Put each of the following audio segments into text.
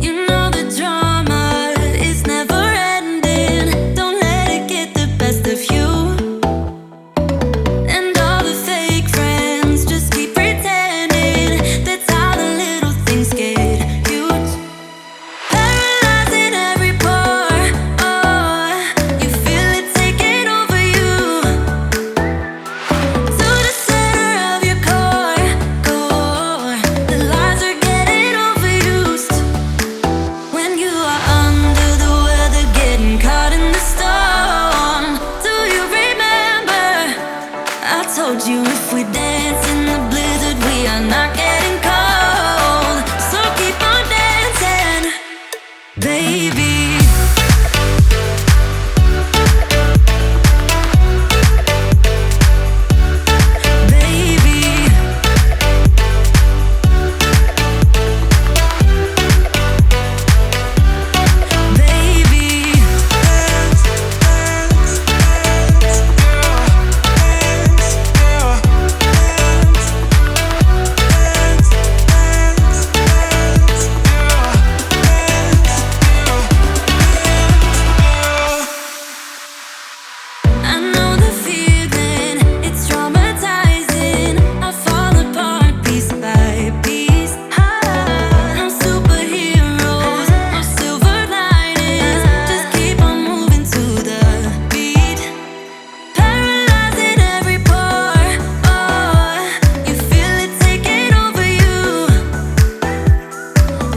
You know the drama is never ending. Don't let it get the best of you. And all the fake friends just keep pretending. That's how the little things get huge. Paralyzing every pore. Oh, you feel it taking over you. To the center of your core. The lies are getting overused. When you are under the weather, getting caught in the storm. Do you remember? I told you if we dance in the blizzard, we are not getting cold. So keep on dancing, baby. Baby, baby. I know the feeling, it's traumatizing. I fall apart piece by piece. No superheroes, no silver linings. Just keep on moving to the beat. Paralyzing every pore. Oh, you feel it taking over you.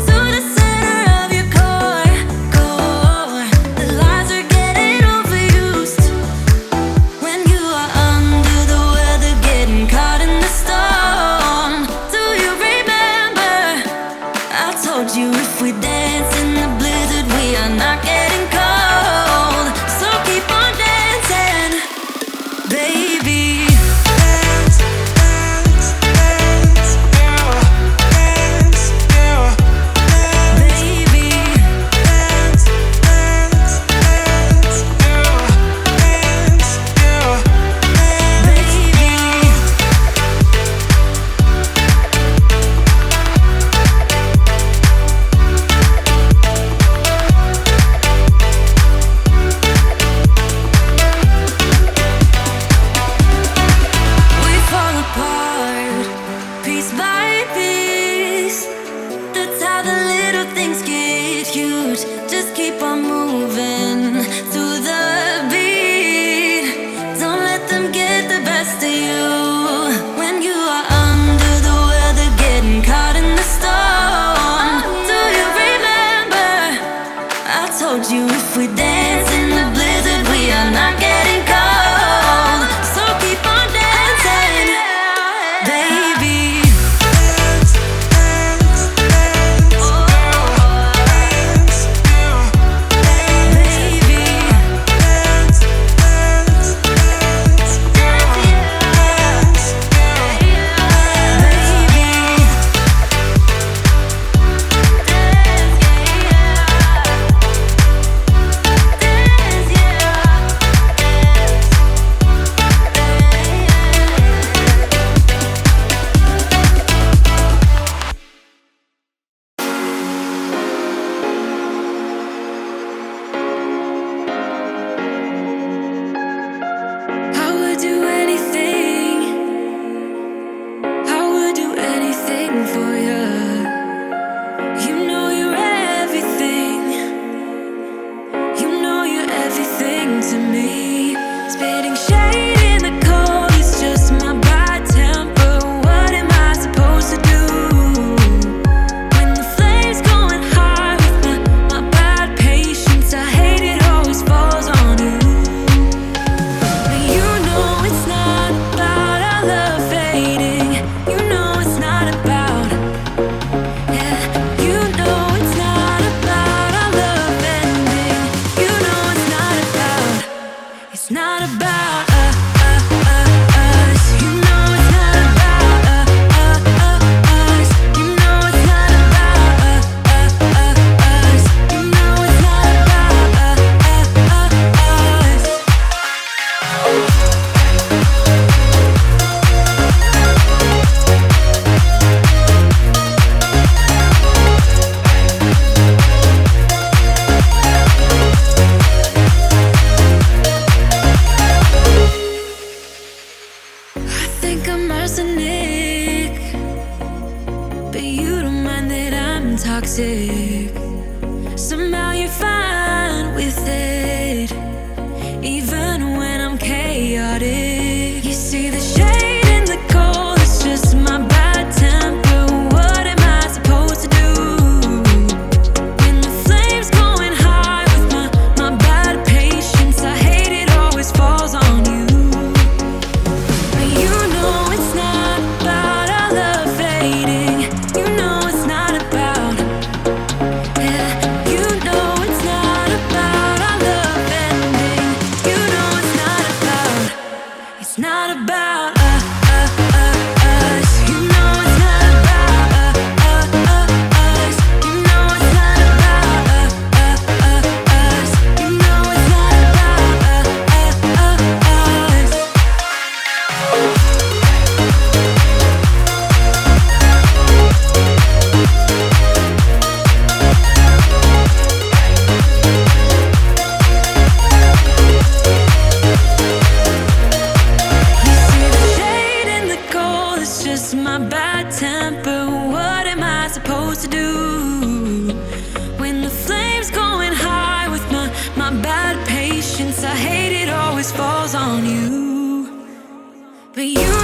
To the center of your core. The lies are getting overused. When you are under the weather, getting caught in the storm. Do you remember? I told you if we dance in the blizzard, we are not getting cold. So keep on dancing, baby. Baby, but you don't mind that I'm toxic. Somehow you're fine with it, even when I'm chaotic. You see the shade in the cold, it's just my bad temper. What am I supposed to do when the flame's going high with my bad patience? I hate it always falls on you. But you know it's not about our love fading. You know it's not about, yeah. You know it's not about our love ending. You know it's not about, it's not about us. You know it's not about us. You know it's not about us. You know it's not about us. You see the shade in the cold, it's just my bad temper. What am I supposed to do when the flame's going high with my bad patience? I hate it always falls on you. But you